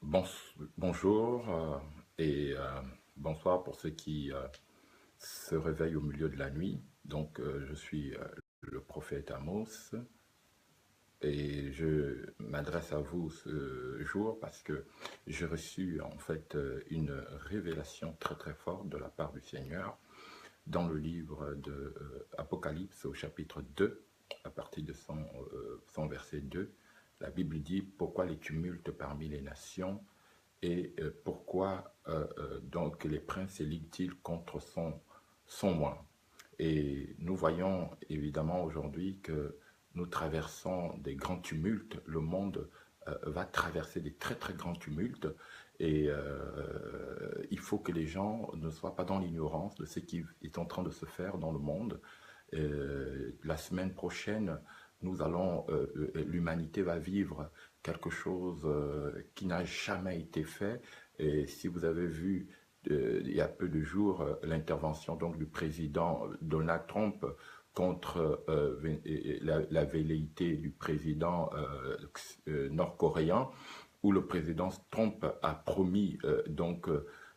Bon- Bonjour et bonsoir pour ceux qui se réveillent au milieu de la nuit. Je suis le prophète Amos et je m'adresse à vous ce jour parce que j'ai reçu en fait une révélation très très forte de la part du Seigneur dans le livre de Apocalypse au chapitre 2, à partir de son verset 2. La Bible dit: pourquoi les tumultes parmi les nations et pourquoi donc les princes liguent-ils contre son moi. Et nous voyons évidemment aujourd'hui que nous traversons des grands tumultes. Le monde va traverser des très très grands tumultes et il faut que les gens ne soient pas dans l'ignorance de ce qui est en train de se faire dans le monde. La semaine prochaine, l'humanité va vivre quelque chose qui n'a jamais été fait. Et si vous avez vu il y a peu de jours l'intervention donc du président Donald Trump contre la velléité du président nord-coréen, où le président Trump a promis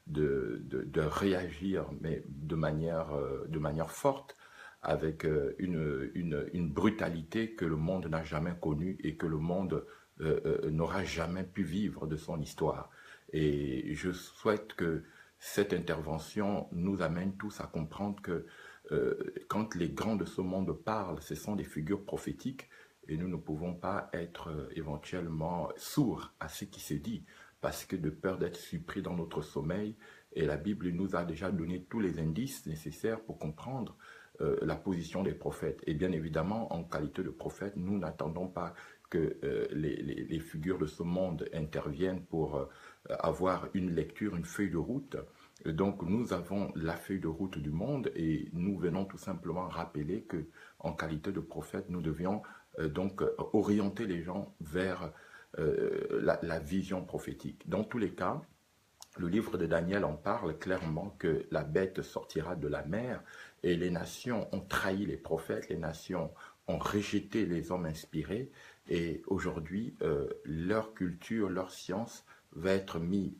de réagir, mais de manière forte, avec une brutalité que le monde n'a jamais connue et que le monde n'aura jamais pu vivre de son histoire. Et je souhaite que cette intervention nous amène tous à comprendre que quand les grands de ce monde parlent, ce sont des figures prophétiques et nous ne pouvons pas être éventuellement sourds à ce qui se dit parce que de peur d'être surpris dans notre sommeil, et la Bible nous a déjà donné tous les indices nécessaires pour comprendre la position des prophètes. Et bien évidemment, en qualité de prophète, nous n'attendons pas que les figures de ce monde interviennent pour avoir une lecture, une feuille de route. Donc nous avons la feuille de route du monde et nous venons tout simplement rappeler que en qualité de prophète, nous devions orienter les gens vers la vision prophétique. Dans tous les cas, le livre de Daniel en parle clairement que la bête sortira de la mer et les nations ont trahi les prophètes, les nations ont rejeté les hommes inspirés et aujourd'hui, leur culture, leur science va être mis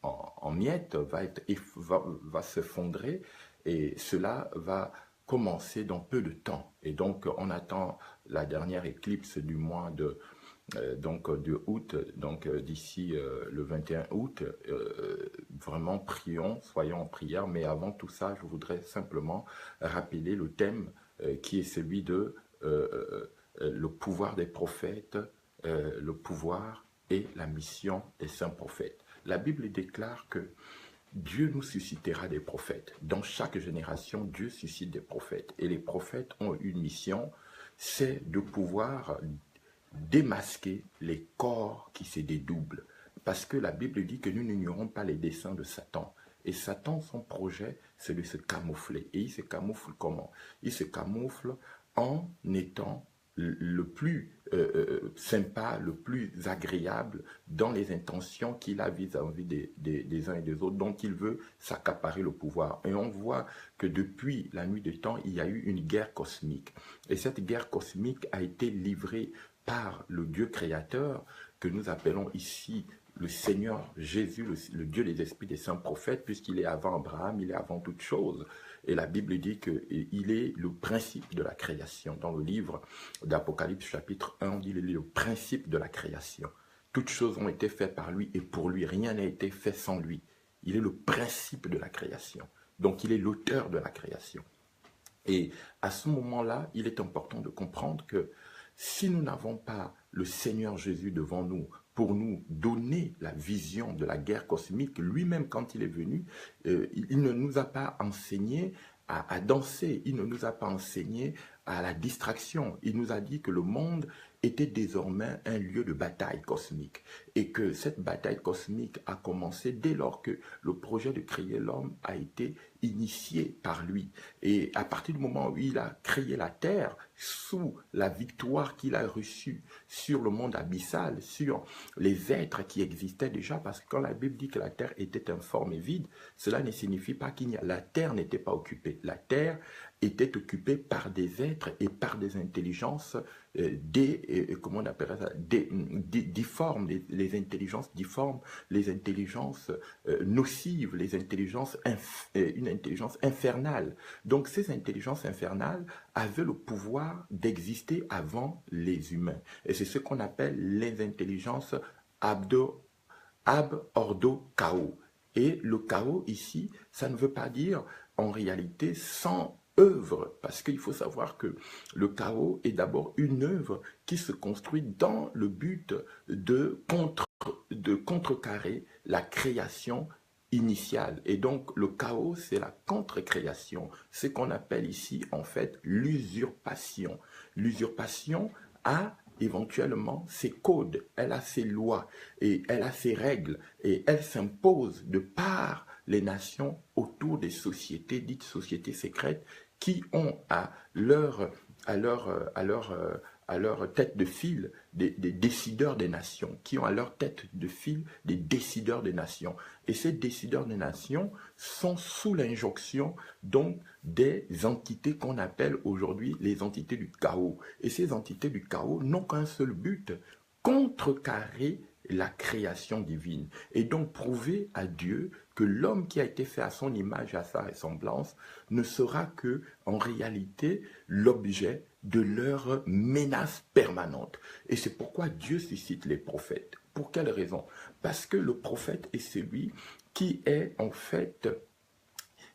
en miettes, va s'effondrer et cela va commencer dans peu de temps. Et donc, on attend la dernière éclipse du mois de août, d'ici le 21 août, vraiment prions, soyons en prière. Mais avant tout ça, je voudrais simplement rappeler le thème qui est celui de le pouvoir des prophètes, le pouvoir et la mission des saints prophètes. La Bible déclare que Dieu nous suscitera des prophètes. Dans chaque génération, Dieu suscite des prophètes. Et les prophètes ont une mission, c'est de pouvoir démasquer les corps qui se dédoublent. Parce que la Bible dit que nous n'ignorons pas les desseins de Satan. Et Satan, son projet, c'est de se camoufler. Et il se camoufle comment? Il se camoufle en étant le plus sympa, le plus agréable dans les intentions qu'il a vis-à-vis des uns et des autres. Donc il veut s'accaparer le pouvoir. Et on voit que depuis la nuit des temps, il y a eu une guerre cosmique. Et cette guerre cosmique a été livrée par le Dieu créateur que nous appelons ici le Seigneur Jésus, le Dieu des esprits des saints prophètes, puisqu'il est avant Abraham, il est avant toute chose. Et la Bible dit qu'il est le principe de la création. Dans le livre d'Apocalypse chapitre 1, on dit qu'il est le principe de la création. Toutes choses ont été faites par lui et pour lui. Rien n'a été fait sans lui. Il est le principe de la création. Donc il est l'auteur de la création. Et à ce moment-là, il est important de comprendre que si nous n'avons pas le Seigneur Jésus devant nous pour nous donner la vision de la guerre cosmique, lui-même quand il est venu, il ne nous a pas enseigné à danser, il ne nous a pas enseigné à la distraction. Il nous a dit que le monde était désormais un lieu de bataille cosmique et que cette bataille cosmique a commencé dès lors que le projet de créer l'homme a été initié par lui. Et à partir du moment où il a créé la terre, sous la victoire qu'il a reçue sur le monde abyssal, sur les êtres qui existaient déjà, parce que quand la Bible dit que la terre était informe et vide, cela ne signifie pas la terre n'était pas occupée. La terre était occupée par des êtres et par des intelligences comment on appelle ça, difformes, les intelligences difformes, les intelligences nocives, une intelligence infernale. Donc ces intelligences infernales avaient le pouvoir d'exister avant les humains. Et c'est ce qu'on appelle les intelligences ab, ordo, chaos. Et le chaos ici, ça ne veut pas dire en réalité sans œuvre, parce qu'il faut savoir que le chaos est d'abord une œuvre qui se construit dans le but de contrecarrer la création initiale. Et donc le chaos, c'est la contre-création, ce qu'on appelle ici en fait l'usurpation. L'usurpation a éventuellement ses codes, elle a ses lois et elle a ses règles et elle s'impose de par les nations autour des sociétés, dites sociétés secrètes, qui ont à leur tête de file des décideurs des nations, qui ont à leur tête de file des décideurs des nations. Et ces décideurs des nations sont sous l'injonction donc des entités qu'on appelle aujourd'hui les entités du chaos. Et ces entités du chaos n'ont qu'un seul but, contrecarrer la création divine. Et donc prouver à Dieu que l'homme qui a été fait à son image et à sa ressemblance ne sera que, en réalité, l'objet de leur menace permanente. Et c'est pourquoi Dieu suscite les prophètes. Pour quelle raison? Parce que le prophète est celui qui est en fait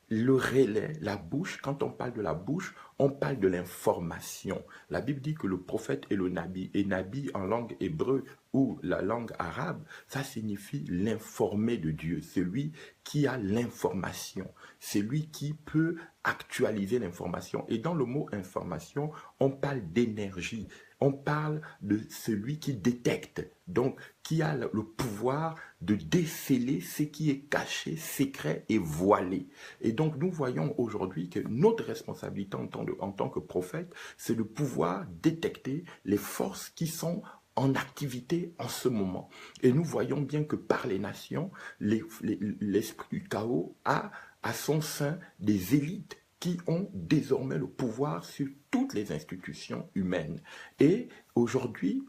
le relais, la bouche. Quand on parle de la bouche, on parle de l'information. La Bible dit que le prophète est le nabi. Et nabi en langue hébreu ou la langue arabe, ça signifie l'informé de Dieu, celui qui a l'information, celui qui peut actualiser l'information. Et dans le mot information, on parle d'énergie. On parle de celui qui détecte, donc qui a le pouvoir de déceler ce qui est caché, secret et voilé. Et donc nous voyons aujourd'hui que notre responsabilité en tant que prophète, c'est de pouvoir détecter les forces qui sont en activité en ce moment. Et nous voyons bien que par les nations, l'esprit du chaos a à son sein des élites qui ont désormais le pouvoir sur toutes les institutions humaines. Et aujourd'hui,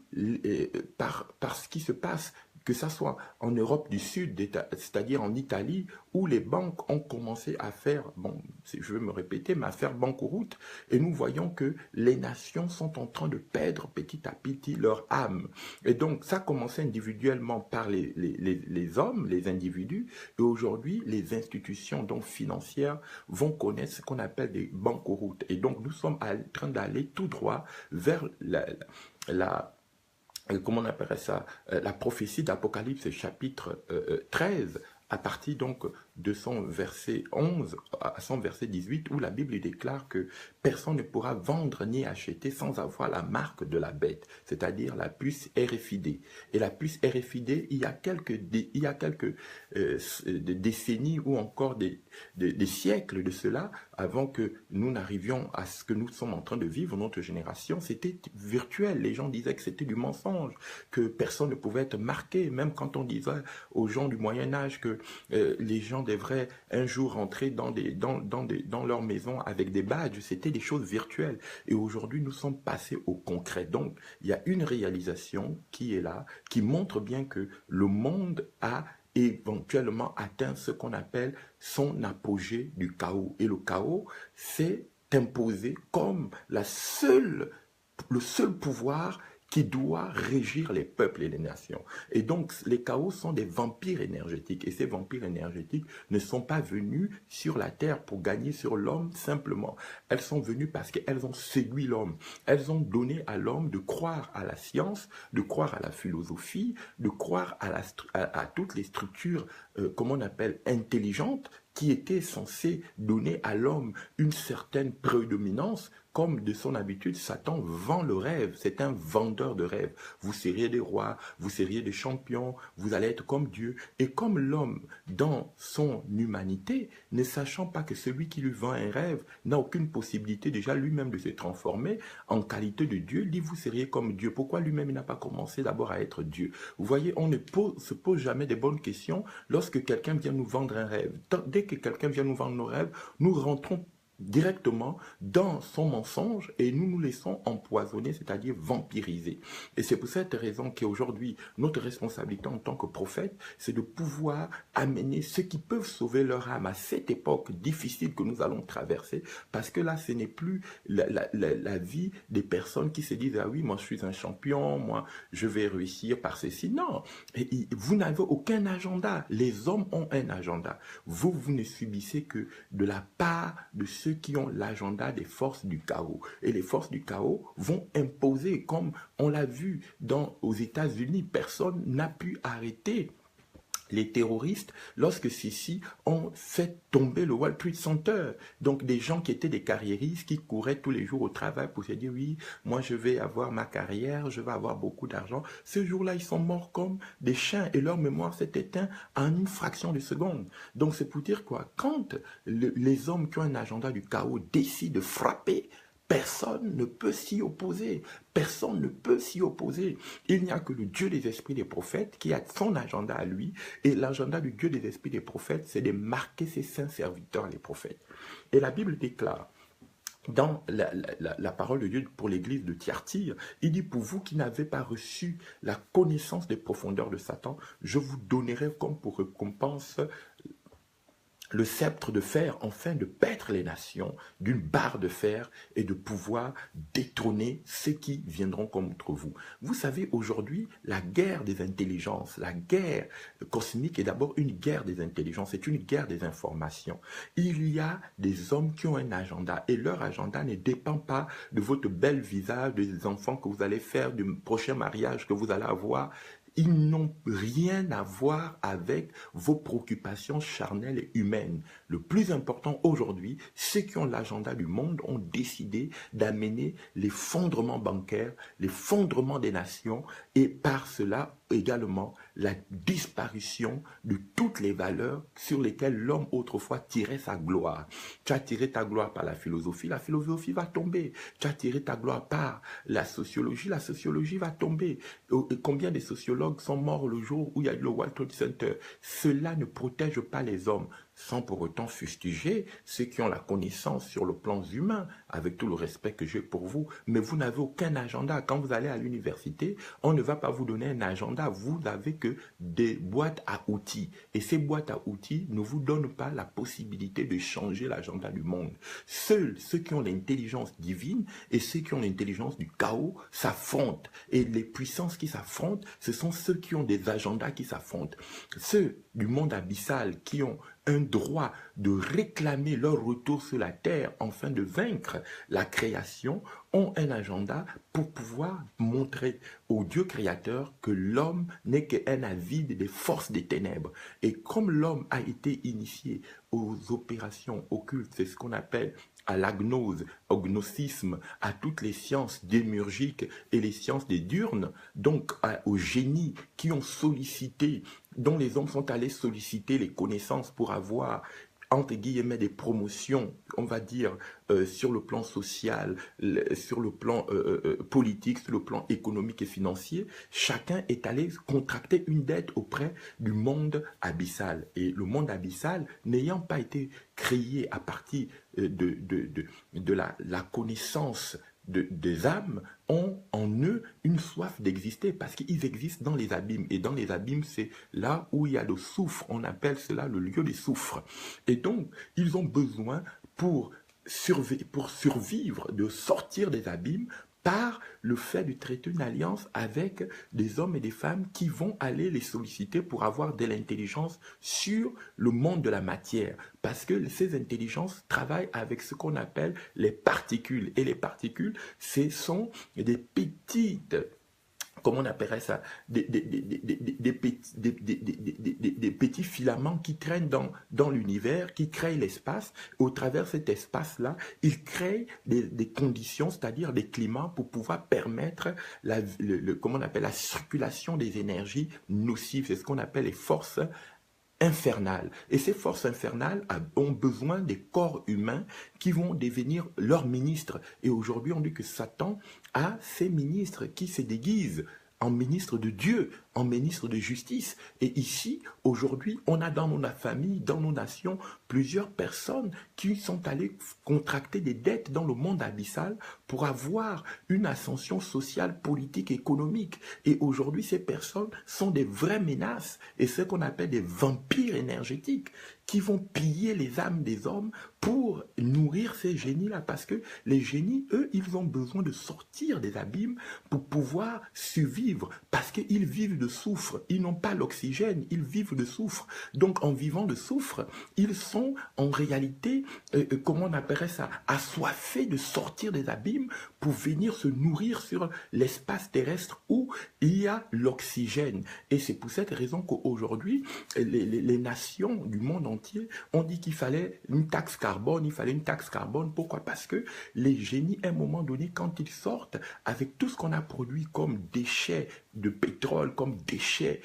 par ce qui se passe, que ça soit en Europe du Sud, c'est-à-dire en Italie, où les banques ont commencé à faire, bon, je vais me répéter, mais à faire banqueroute, et nous voyons que les nations sont en train de perdre petit à petit leur âme. Et donc, ça a commencé individuellement par les hommes, les individus, et aujourd'hui, les institutions donc financières vont connaître ce qu'on appelle des banqueroutes. Et donc, nous sommes en train d'aller tout droit vers comment on appellerait ça, la prophétie d'Apocalypse chapitre 13, à partir donc de son verset 11 à son verset 18, où la Bible déclare que personne ne pourra vendre ni acheter sans avoir la marque de la bête, c'est-à-dire la puce RFID. Et la puce RFID, il y a quelques décennies ou encore des siècles de cela, avant que nous n'arrivions à ce que nous sommes en train de vivre, notre génération, c'était virtuel. Les gens disaient que c'était du mensonge, que personne ne pouvait être marqué, même quand on disait aux gens du Moyen-Âge que les gens devraient un jour rentrer dans leur maison avec des badges, c'était des choses virtuelles. Et aujourd'hui, nous sommes passés au concret. Donc, il y a une réalisation qui est là, qui montre bien que le monde a éventuellement atteint ce qu'on appelle son apogée du chaos. Et le chaos s'est imposé comme le seul pouvoir qui doit régir les peuples et les nations. Et donc, les chaos sont des vampires énergétiques. Et ces vampires énergétiques ne sont pas venus sur la terre pour gagner sur l'homme simplement. Elles sont venues parce qu'elles ont séduit l'homme. Elles ont donné à l'homme de croire à la science, de croire à la philosophie, de croire à toutes les structures, comment on appelle, intelligentes, qui étaient censées donner à l'homme une certaine prédominance comme de son habitude, Satan vend le rêve. C'est un vendeur de rêves. Vous seriez des rois, vous seriez des champions, vous allez être comme Dieu. Et comme l'homme, dans son humanité, ne sachant pas que celui qui lui vend un rêve n'a aucune possibilité déjà lui-même de se transformer en qualité de Dieu, il dit vous seriez comme Dieu. Pourquoi lui-même il n'a pas commencé d'abord à être Dieu? Vous voyez, on ne se pose jamais des bonnes questions lorsque quelqu'un vient nous vendre un rêve. Dès que quelqu'un vient nous vendre nos rêves, nous rentrons directement dans son mensonge et nous nous laissons empoisonner, c'est-à-dire vampiriser. Et c'est pour cette raison qu'aujourd'hui, notre responsabilité en tant que prophète, c'est de pouvoir amener ceux qui peuvent sauver leur âme à cette époque difficile que nous allons traverser, parce que là, ce n'est plus la vie des personnes qui se disent « Ah oui, moi je suis un champion, moi je vais réussir par ceci ». Non, vous n'avez aucun agenda. Les hommes ont un agenda. Vous ne subissez que de la part de ceux qui ont l'agenda des forces du chaos. Et les forces du chaos vont imposer, comme on l'a vu aux États-Unis, personne n'a pu arrêter les terroristes lorsque ceux-ci ont fait tomber le World Trade Center. Donc des gens qui étaient des carriéristes, qui couraient tous les jours au travail pour se dire oui, moi je vais avoir ma carrière, je vais avoir beaucoup d'argent. Ce jour-là, ils sont morts comme des chiens et leur mémoire s'est éteinte en une fraction de seconde. Donc c'est pour dire quoi? Quand les hommes qui ont un agenda du chaos décident de frapper, personne ne peut s'y opposer. Personne ne peut s'y opposer. Il n'y a que le Dieu des esprits des prophètes qui a son agenda à lui. Et l'agenda du Dieu des esprits des prophètes, c'est de marquer ses saints serviteurs, les prophètes. Et la Bible déclare, dans la parole de Dieu pour l'église de Thyatire, il dit, pour vous qui n'avez pas reçu la connaissance des profondeurs de Satan, je vous donnerai comme pour récompense le sceptre de fer, enfin de paître les nations d'une barre de fer et de pouvoir détrôner ceux qui viendront contre vous. Vous savez, aujourd'hui, la guerre des intelligences, la guerre cosmique est d'abord une guerre des intelligences, c'est une guerre des informations. Il y a des hommes qui ont un agenda et leur agenda ne dépend pas de votre bel visage, des enfants que vous allez faire, du prochain mariage que vous allez avoir. Ils n'ont rien à voir avec vos préoccupations charnelles et humaines. Le plus important aujourd'hui, ceux qui ont l'agenda du monde ont décidé d'amener l'effondrement bancaire, l'effondrement des nations et par cela également la disparition de toutes les valeurs sur lesquelles l'homme autrefois tirait sa gloire. Tu as tiré ta gloire par la philosophie va tomber. Tu as tiré ta gloire par la sociologie va tomber. Et combien de sociologues sont morts le jour où il y a eu le World Trade Center? Cela ne protège pas les hommes, sans pour autant fustiger ceux qui ont la connaissance sur le plan humain, avec tout le respect que j'ai pour vous, mais vous n'avez aucun agenda. Quand vous allez à l'université, on ne va pas vous donner un agenda, vous n'avez que des boîtes à outils, et ces boîtes à outils ne vous donnent pas la possibilité de changer l'agenda du monde. Seuls ceux qui ont l'intelligence divine et ceux qui ont l'intelligence du chaos s'affrontent, et les puissances qui s'affrontent, ce sont ceux qui ont des agendas qui s'affrontent. Ceux du monde abyssal qui ont un droit de réclamer leur retour sur la terre afin de vaincre la création, ont un agenda pour pouvoir montrer au Dieu créateur que l'homme n'est qu'un avide des forces des ténèbres. Et comme l'homme a été initié aux opérations occultes, c'est ce qu'on appelle à l'agnose, au gnosticisme, à toutes les sciences démiurgiques et les sciences des diurnes, donc aux génies qui ont sollicité, dont les hommes sont allés solliciter les connaissances pour avoir entre guillemets des promotions, on va dire, sur le plan social, sur le plan politique, sur le plan économique et financier, chacun est allé contracter une dette auprès du monde abyssal. Et le monde abyssal, n'ayant pas été créé à partir de la connaissance des âmes, ont en eux une soif d'exister parce qu'ils existent dans les abîmes. Et dans les abîmes, c'est là où il y a le soufre. On appelle cela le lieu des soufres. Et donc, ils ont besoin pour survivre, de sortir des abîmes par le fait de traiter une alliance avec des hommes et des femmes qui vont aller les solliciter pour avoir de l'intelligence sur le monde de la matière. Parce que ces intelligences travaillent avec ce qu'on appelle les particules. Et les particules, ce sont des petites comment on appellerait ça, des petits filaments qui traînent dans l'univers, qui créent l'espace. Au travers de cet espace-là, ils créent des conditions, c'est-à-dire des climats pour pouvoir permettre comment on appelle, la circulation des énergies nocives. C'est ce qu'on appelle les forces infernales. Et ces forces infernales ont besoin des corps humains qui vont devenir leurs ministres. Et aujourd'hui, on dit que Satan a ses ministres qui se déguisent en ministre de Dieu, en ministre de justice. Et ici, aujourd'hui, on a dans nos familles, dans nos nations, plusieurs personnes qui sont allées contracter des dettes dans le monde abyssal pour avoir une ascension sociale, politique, économique. Et aujourd'hui, ces personnes sont des vraies menaces et ce qu'on appelle des vampires énergétiques qui vont piller les âmes des hommes pour nourrir ces génies-là. Parce que les génies, eux, ils ont besoin de sortir des abîmes pour pouvoir survivre. Parce qu'ils vivent de soufre. Ils n'ont pas l'oxygène, ils vivent de soufre. Donc, en vivant de soufre, ils sont en réalité, comment on appellerait ça, assoiffés de sortir des abîmes pour venir se nourrir sur l'espace terrestre où il y a l'oxygène. Et c'est pour cette raison qu'aujourd'hui, les nations du monde entier ont dit qu'il fallait une taxe carbone, il fallait une taxe carbone. Pourquoi? Parce que les génies, à un moment donné, quand ils sortent avec tout ce qu'on a produit comme déchets de pétrole, comme déchets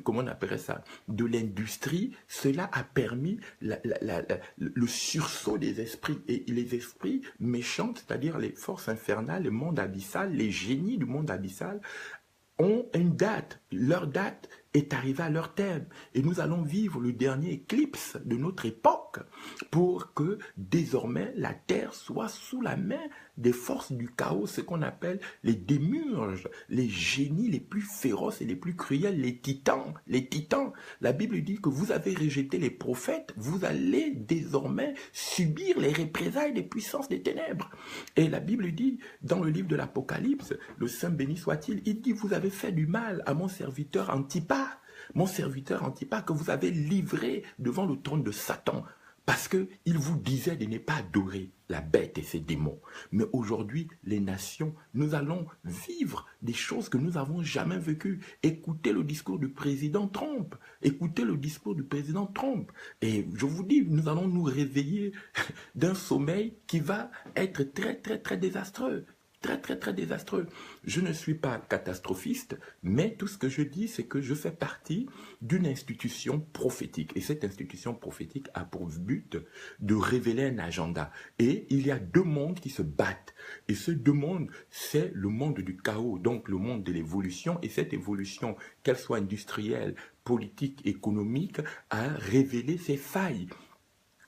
comment on appellerait ça, de l'industrie, cela a permis le sursaut des esprits. Et les esprits méchants, c'est-à-dire les forces infernales, le monde abyssal, les génies du monde abyssal, ont une date. Leur date est arrivée à leur terme. Et nous allons vivre le dernier éclipse de notre époque pour que désormais la Terre soit sous la main des forces du chaos, ce qu'on appelle les démurges, les génies les plus féroces et les plus cruels, les titans. Les titans, la Bible dit que vous avez rejeté les prophètes, vous allez désormais subir les représailles des puissances des ténèbres. Et la Bible dit, dans le livre de l'Apocalypse, le Saint béni soit-il, il dit, vous avez fait du mal à mon serviteur Antipas, que vous avez livré devant le trône de Satan, parce qu'il vous disait de ne pas adorer la bête et ses démons. Mais aujourd'hui, les nations, nous allons vivre des choses que nous n'avons jamais vécues. Écoutez le discours du président Trump. Écoutez le discours du président Trump. Et je vous dis, nous allons nous réveiller d'un sommeil qui va être très, très, très désastreux. Très, très, très désastreux. Je ne suis pas catastrophiste, mais tout ce que je dis, c'est que je fais partie d'une institution prophétique. Et cette institution prophétique a pour but de révéler un agenda. Et il y a deux mondes qui se battent. Et ces deux mondes, c'est le monde du chaos, donc le monde de l'évolution. Et cette évolution, qu'elle soit industrielle, politique, économique, a révélé ses failles.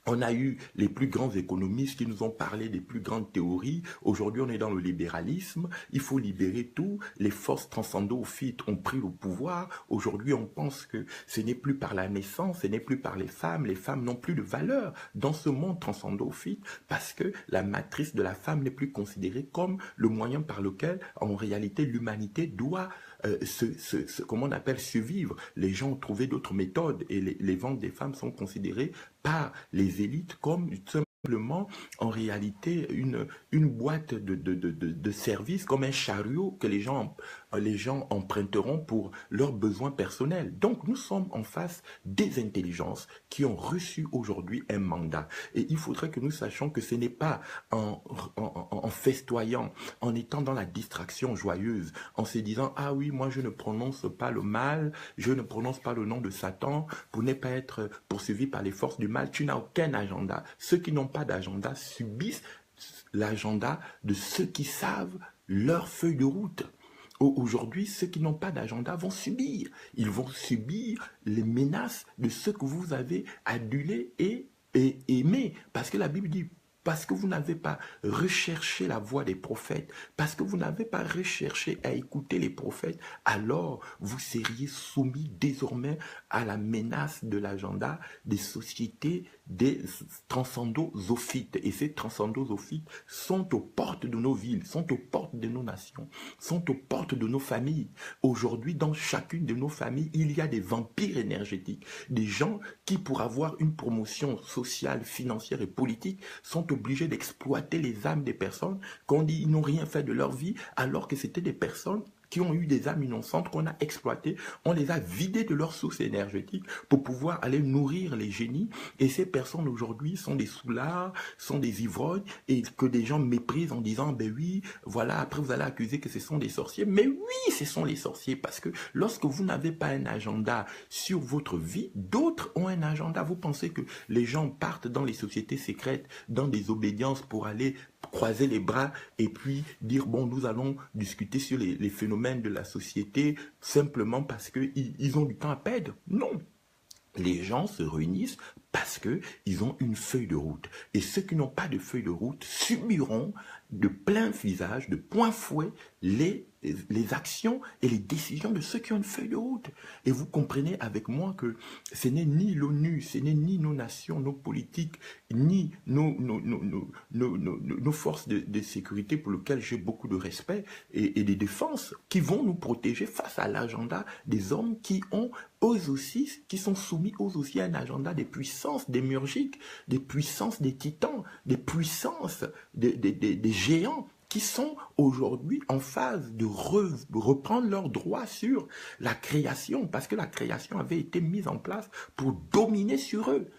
On a eu les plus grands économistes qui nous ont parlé des plus grandes théories. Aujourd'hui, on est dans le libéralisme. Il faut libérer tout. Les forces transcendophytes ont pris le pouvoir. Aujourd'hui, on pense que ce n'est plus par la naissance, ce n'est plus par les femmes. Les femmes n'ont plus de valeur dans ce monde transcendophyte parce que la matrice de la femme n'est plus considérée comme le moyen par lequel, en réalité, l'humanité doit comment on appelle, survivre. Les gens ont trouvé d'autres méthodes et les ventes des femmes sont considérées par les élites comme simplement en réalité une boîte de services, comme un chariot que les gens emprunteront pour leurs besoins personnels. Donc nous sommes en face des intelligences qui ont reçu aujourd'hui un mandat. Et il faudrait que nous sachions que ce n'est pas en festoyant, en étant dans la distraction joyeuse, en se disant « Ah oui, moi je ne prononce pas le mal, je ne prononce pas le nom de Satan pour ne pas être poursuivi par les forces du mal. » Tu n'as aucun agenda. Ceux qui n'ont pas d'agenda subissent l'agenda de ceux qui savent leur feuille de route. Aujourd'hui, ceux qui n'ont pas d'agenda vont subir. Ils vont subir les menaces de ceux que vous avez adulés et aimés. Parce que la Bible dit, parce que vous n'avez pas recherché la voix des prophètes, parce que vous n'avez pas recherché à écouter les prophètes, alors vous seriez soumis désormais à la menace de l'agenda des sociétés des transcendosophites. Et ces transcendosophites sont aux portes de nos villes, sont aux portes de nos nations, sont aux portes de nos familles. Aujourd'hui, dans chacune de nos familles, il y a des vampires énergétiques, des gens qui, pour avoir une promotion sociale, financière et politique, sont obligés d'exploiter les âmes des personnes qu'on dit ils n'ont rien fait de leur vie, alors que c'était des personnes qui ont eu des âmes innocentes qu'on a exploitées, on les a vidées de leur source énergétique pour pouvoir aller nourrir les génies. Et ces personnes aujourd'hui sont des soulards, sont des ivrognes, et que des gens méprisent en disant, ben oui, voilà, après vous allez accuser que ce sont des sorciers. Mais oui, ce sont les sorciers, parce que lorsque vous n'avez pas un agenda sur votre vie, d'autres ont un agenda. Vous pensez que les gens partent dans les sociétés secrètes, dans des obédiences pour aller croiser les bras et puis dire, bon, nous allons discuter sur les phénomènes de la société simplement parce qu'ils ont du temps à perdre? Non. Les gens se réunissent parce qu'ils ont une feuille de route. Et ceux qui n'ont pas de feuille de route subiront de plein visage, de plein fouet, les actions et les décisions de ceux qui ont une feuille de route. Et vous comprenez avec moi que ce n'est ni l'ONU, ce n'est ni nos nations, nos politiques, ni nos forces de sécurité pour lesquelles j'ai beaucoup de respect et de défense qui vont nous protéger face à l'agenda des hommes qui ont eux aussi, qui sont soumis eux aussi à un agenda des puissances démiurgiques, des puissances des titans, des puissances des géants qui sont aujourd'hui en phase de reprendre leurs droits sur la création, parce que la création avait été mise en place pour dominer sur eux.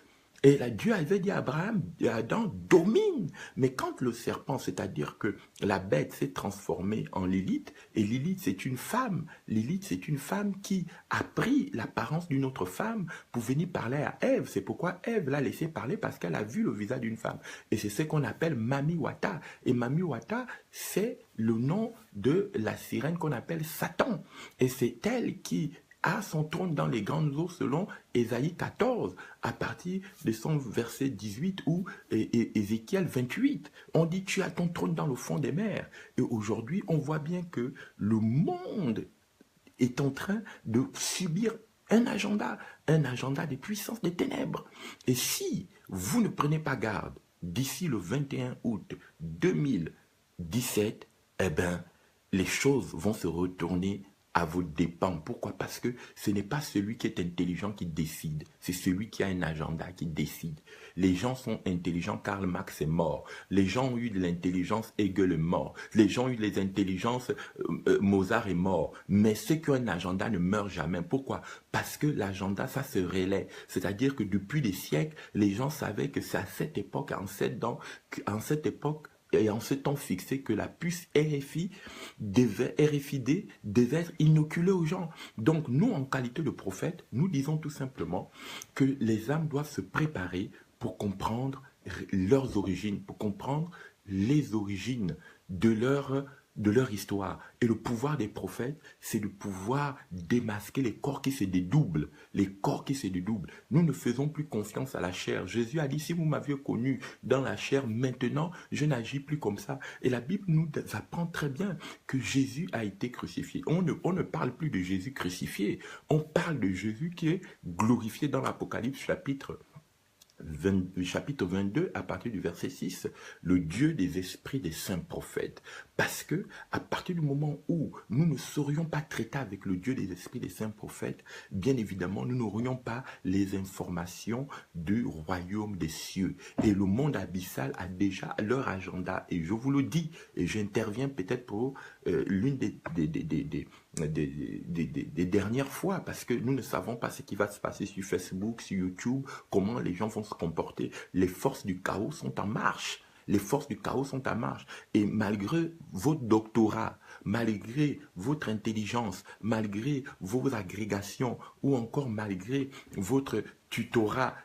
Et là, Dieu avait dit à Abraham, à Adam, domine. Mais quand le serpent, c'est-à-dire que la bête s'est transformée en Lilith, et Lilith c'est une femme, Lilith c'est une femme qui a pris l'apparence d'une autre femme pour venir parler à Ève. C'est pourquoi Ève l'a laissé parler, parce qu'elle a vu le visage d'une femme. Et c'est ce qu'on appelle Mami Wata. Et Mami Wata, c'est le nom de la sirène qu'on appelle Satan. Et c'est elle qui a son trône dans les grandes eaux selon Ésaïe 14, à partir de son verset 18 ou Ézéchiel 28. On dit, tu as ton trône dans le fond des mers. Et aujourd'hui, on voit bien que le monde est en train de subir un agenda des puissances des ténèbres. Et si vous ne prenez pas garde, d'ici le 21 août 2017, eh bien, les choses vont se retourner à vos dépens. Pourquoi? Parce que ce n'est pas celui qui est intelligent qui décide, c'est celui qui a un agenda qui décide. Les gens sont intelligents, Karl Marx est mort. Les gens ont eu de l'intelligence, Hegel est mort. Les gens ont eu les intelligences, Mozart est mort. Mais ceux qui ont un agenda ne meurent jamais. Pourquoi? Parce que l'agenda, ça se relaie. C'est-à-dire que depuis des siècles, les gens savaient que c'est à cette époque, en cette époque, et en ce temps fixé que la puce RFID devait être inoculée aux gens. Donc nous, en qualité de prophète, nous disons tout simplement que les âmes doivent se préparer pour comprendre leurs origines, pour comprendre les origines de leur histoire. Et le pouvoir des prophètes, c'est de pouvoir démasquer les corps qui se dédoublent. Les corps qui se dédoublent. Nous ne faisons plus confiance à la chair. Jésus a dit, si vous m'aviez connu dans la chair, maintenant, je n'agis plus comme ça. Et la Bible nous apprend très bien que Jésus a été crucifié. On ne parle plus de Jésus crucifié. On parle de Jésus qui est glorifié dans l'Apocalypse chapitre 22 à partir du verset 6, le Dieu des esprits des saints prophètes. Parce que à partir du moment où nous ne saurions pas traiter avec le Dieu des esprits des saints prophètes, bien évidemment, nous n'aurions pas les informations du royaume des cieux. Et le monde abyssal a déjà leur agenda. Et je vous le dis, et j'interviens peut-être pour l'une des dernières fois, parce que nous ne savons pas ce qui va se passer sur Facebook, sur YouTube, comment les gens vont se comporter. Les forces du chaos sont en marche. Les forces du chaos sont en marche. Et malgré votre doctorat, malgré votre intelligence, malgré vos agrégations, ou encore malgré votre tutorat,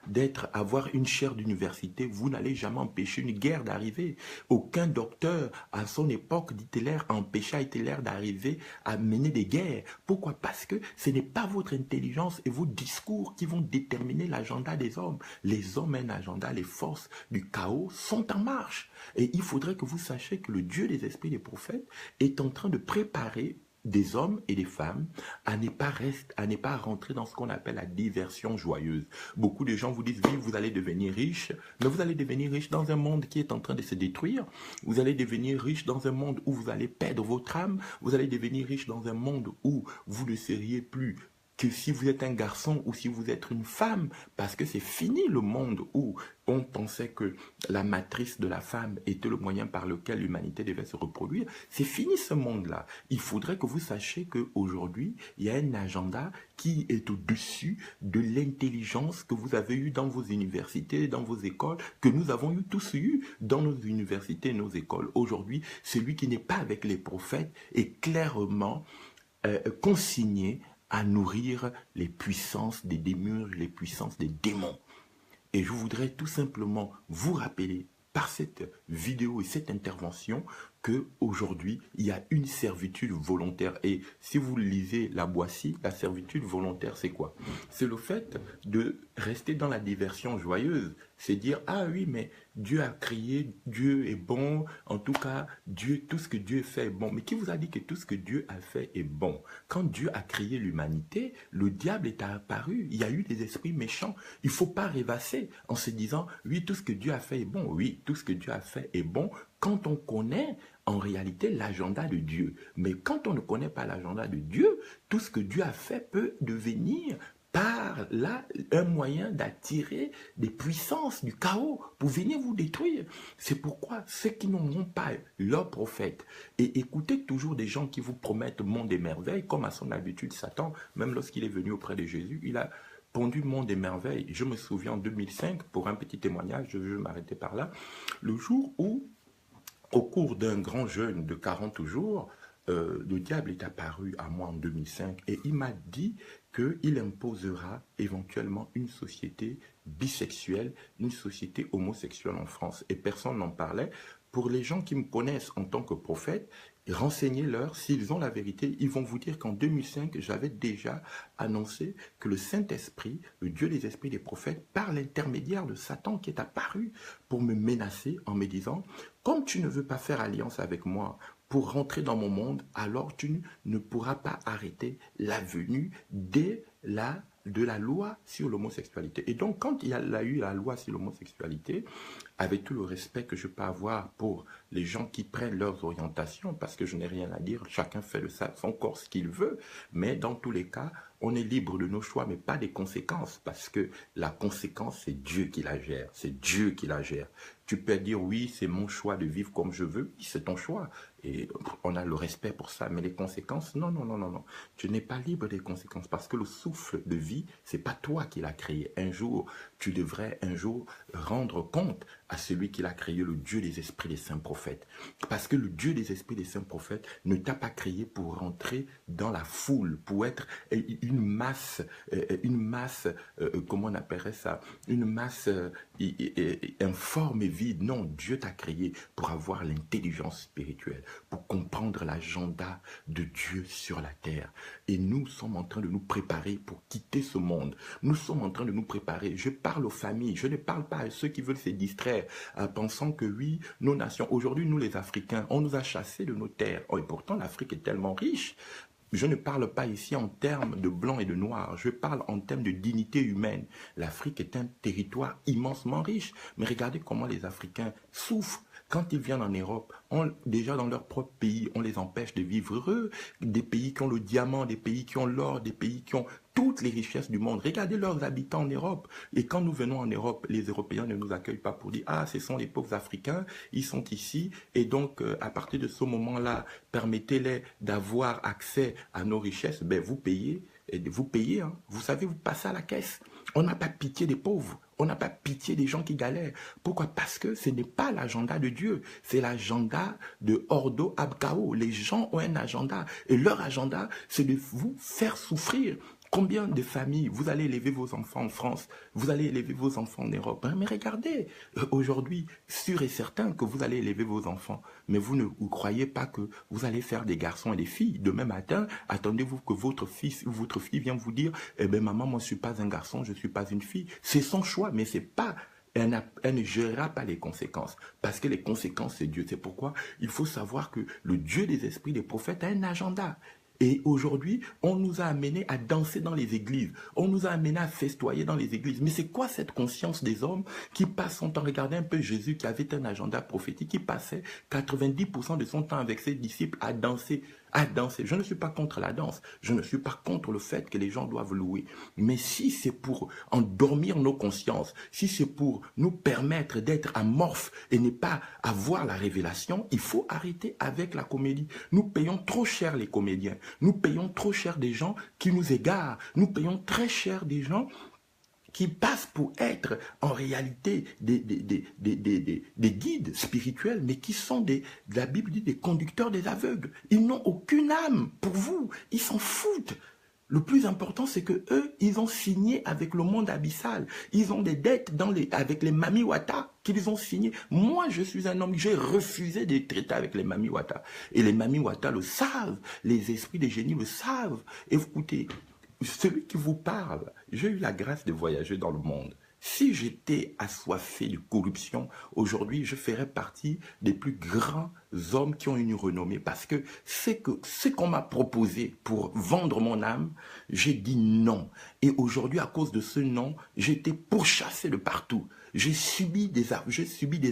avoir une chaire d'université, vous n'allez jamais empêcher une guerre d'arriver. Aucun docteur à son époque d'Hitler empêcha Hitler d'arriver à mener des guerres. Pourquoi? Parce que ce n'est pas votre intelligence et vos discours qui vont déterminer l'agenda des hommes. Les hommes ont un agenda, les forces du chaos sont en marche. Et il faudrait que vous sachiez que le Dieu des esprits des prophètes est en train de préparer des hommes et des femmes à ne pas rentrer dans ce qu'on appelle la diversion joyeuse. Beaucoup de gens vous disent, oui, vous allez devenir riche, mais vous allez devenir riche dans un monde qui est en train de se détruire. Vous allez devenir riche dans un monde où vous allez perdre votre âme. Vous allez devenir riche dans un monde où vous ne seriez plus que si vous êtes un garçon ou si vous êtes une femme, parce que c'est fini le monde où on pensait que la matrice de la femme était le moyen par lequel l'humanité devait se reproduire. C'est fini ce monde-là. Il faudrait que vous sachiez qu'aujourd'hui, il y a un agenda qui est au-dessus de l'intelligence que vous avez eue dans vos universités, dans vos écoles, que nous avons tous eu dans nos universités et nos écoles. Aujourd'hui, celui qui n'est pas avec les prophètes est clairement consigné à nourrir les puissances des démiurges, les puissances des démons. Et je voudrais tout simplement vous rappeler par cette vidéo et cette intervention qu'aujourd'hui, il y a une servitude volontaire. Et si vous lisez la Boissy, la servitude volontaire, c'est quoi? C'est le fait de rester dans la diversion joyeuse. C'est dire, ah oui, mais Dieu a créé, Dieu est bon, en tout cas, Dieu, tout ce que Dieu fait est bon. Mais qui vous a dit que tout ce que Dieu a fait est bon? Quand Dieu a créé l'humanité, le diable est apparu, il y a eu des esprits méchants. Il ne faut pas rêvasser en se disant, oui, tout ce que Dieu a fait est bon. Oui, tout ce que Dieu a fait est bon quand on connaît en réalité l'agenda de Dieu. Mais quand on ne connaît pas l'agenda de Dieu, tout ce que Dieu a fait peut devenir par là un moyen d'attirer des puissances du chaos pour venir vous détruire. C'est pourquoi ceux qui n'auront pas leur prophète, et écoutez toujours des gens qui vous promettent monde et merveilles, comme à son habitude Satan, même lorsqu'il est venu auprès de Jésus, il a pondu monde et merveilles. Je me souviens en 2005, pour un petit témoignage, je vais m'arrêter par là, le jour où, au cours d'un grand jeûne de 40 jours, le diable est apparu à moi en 2005 et il m'a dit qu'il imposera éventuellement une société bisexuelle, une société homosexuelle en France. Et personne n'en parlait. Pour les gens qui me connaissent en tant que prophète, renseignez-leur, s'ils ont la vérité, ils vont vous dire qu'en 2005, j'avais déjà annoncé que le Saint-Esprit, le Dieu des esprits des prophètes, par l'intermédiaire de Satan qui est apparu pour me menacer en me disant, comme tu ne veux pas faire alliance avec moi pour rentrer dans mon monde, alors tu ne pourras pas arrêter la venue de la loi sur l'homosexualité. Et donc, quand il y a eu la loi sur l'homosexualité, avec tout le respect que je peux avoir pour les gens qui prennent leurs orientations, parce que je n'ai rien à dire, chacun fait de son corps ce qu'il veut, mais dans tous les cas, on est libre de nos choix, mais pas des conséquences, parce que la conséquence, c'est Dieu qui la gère, c'est Dieu qui la gère. Tu peux dire, oui, c'est mon choix de vivre comme je veux, oui, c'est ton choix, et on a le respect pour ça, mais les conséquences, non, non, non, non, non. Tu n'es pas libre des conséquences, parce que le souffle de vie, c'est pas toi qui l'as créé. Un jour, tu devrais rendre compte à celui qui l'a créé, le Dieu des esprits des saints prophètes. Parce que le Dieu des esprits des saints prophètes ne t'a pas créé pour rentrer dans la foule, pour être une masse, comment on appellerait ça, une masse informe et vide. Non, Dieu t'a créé pour avoir l'intelligence spirituelle, pour comprendre l'agenda de Dieu sur la terre. Et nous sommes en train de nous préparer pour quitter ce monde. Nous sommes en train de nous préparer. Je parle aux familles, je ne parle pas à ceux qui veulent se distraire en pensant que oui, nos nations, aujourd'hui nous les Africains, on nous a chassés de nos terres. Oh, et pourtant l'Afrique est tellement riche. Je ne parle pas ici en termes de blanc et de noir, je parle en termes de dignité humaine. L'Afrique est un territoire immensement riche, mais regardez comment les Africains souffrent. Quand ils viennent en Europe, déjà dans leur propre pays, on les empêche de vivre heureux. Des pays qui ont le diamant, des pays qui ont l'or, des pays qui ont toutes les richesses du monde. Regardez leurs habitants en Europe. Et quand nous venons en Europe, les Européens ne nous accueillent pas pour dire « Ah, ce sont les pauvres Africains, ils sont ici. » Et donc, à partir de ce moment-là, permettez-les d'avoir accès à nos richesses. Ben, vous payez, hein. Vous savez, vous passez à la caisse. On n'a pas pitié des pauvres. On n'a pas pitié des gens qui galèrent. Pourquoi? Parce que ce n'est pas l'agenda de Dieu. C'est l'agenda de Ordo Abkao. Les gens ont un agenda. Et leur agenda, c'est de vous faire souffrir. Combien de familles, vous allez élever vos enfants en France, vous allez élever vos enfants en Europe. Mais regardez, aujourd'hui, sûr et certain que vous allez élever vos enfants. Mais vous ne vous croyez pas que vous allez faire des garçons et des filles. Demain matin, attendez-vous que votre fils ou votre fille vienne vous dire « Eh bien maman, moi je ne suis pas un garçon, je ne suis pas une fille. » C'est son choix, mais c'est pas... Elle ne gérera pas les conséquences, parce que les conséquences, c'est Dieu. C'est pourquoi il faut savoir que le Dieu des esprits des prophètes a un agenda. Et aujourd'hui, on nous a amenés à danser dans les églises. On nous a amenés à festoyer dans les églises. Mais c'est quoi cette conscience des hommes qui passent son temps? Regardez un peu Jésus qui avait un agenda prophétique, qui passait 90% de son temps avec ses disciples à danser. à danser. Je ne suis pas contre la danse, je ne suis pas contre le fait que les gens doivent louer. Mais si c'est pour endormir nos consciences, si c'est pour nous permettre d'être amorphes et ne pas avoir la révélation, il faut arrêter avec la comédie. Nous payons trop cher les comédiens, nous payons trop cher des gens qui nous égarent, nous payons très cher des gens qui passent pour être en réalité des guides spirituels, mais qui sont la Bible dit, des conducteurs des aveugles. Ils n'ont aucune âme pour vous, ils s'en foutent. Le plus important, c'est que eux, ils ont signé avec le monde abyssal. Ils ont des dettes avec les Mami Wata qu'ils ont signé. Moi, je suis un homme, j'ai refusé de traiter avec les Mami Wata. Et les Mami Wata le savent, les esprits des génies le savent. Et écoutez, celui qui vous parle, j'ai eu la grâce de voyager dans le monde. Si j'étais assoiffé de corruption, aujourd'hui, je ferais partie des plus grands hommes qui ont une renommée parce que ce qu'on m'a proposé pour vendre mon âme, j'ai dit non. Et aujourd'hui, à cause de ce non, j'ai été pourchassé de partout. J'ai subi des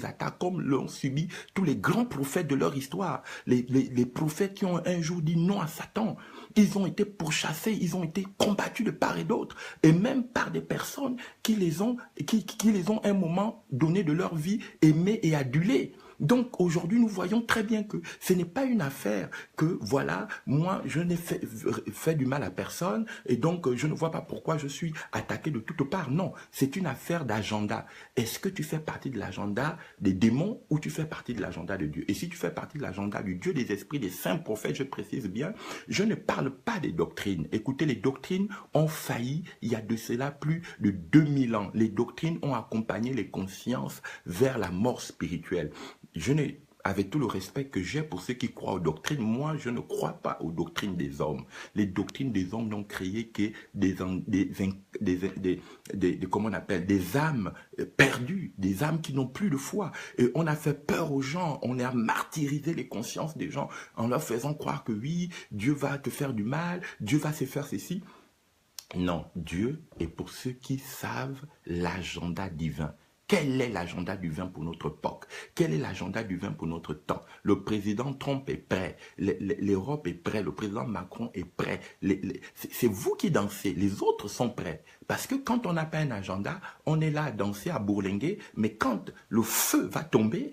attaques comme l'ont subi tous les grands prophètes de leur histoire. Les prophètes qui ont un jour dit non à Satan. Ils ont été pourchassés, ils ont été combattus de part et d'autre. Et même par des personnes qui les ont un moment donné de leur vie aimés et adulés. Donc aujourd'hui, nous voyons très bien que ce n'est pas une affaire que, voilà, moi, je n'ai fait du mal à personne et donc je ne vois pas pourquoi je suis attaqué de toutes parts. Non, c'est une affaire d'agenda. Est-ce que tu fais partie de l'agenda des démons ou tu fais partie de l'agenda de Dieu? Et si tu fais partie de l'agenda du Dieu des esprits, des saints prophètes, je précise bien, je ne parle pas des doctrines. Écoutez, les doctrines ont failli il y a de cela plus de 2000 ans. Les doctrines ont accompagné les consciences vers la mort spirituelle. Avec tout le respect que j'ai pour ceux qui croient aux doctrines, moi, je ne crois pas aux doctrines des hommes. Les doctrines des hommes n'ont créé que comment on appelle, des âmes perdues, des âmes qui n'ont plus de foi. Et on a fait peur aux gens, on a martyrisé les consciences des gens en leur faisant croire que oui, Dieu va te faire du mal, Dieu va se faire ceci. Non, Dieu est pour ceux qui savent l'agenda divin. Quel est l'agenda divin pour notre époque? Quel est l'agenda divin pour notre temps? Le président Trump est prêt, l'Europe est prête, le président Macron est prêt. C'est vous qui dansez, les autres sont prêts. Parce que quand on n'a pas un agenda, on est là à danser, à bourlinguer, mais quand le feu va tomber,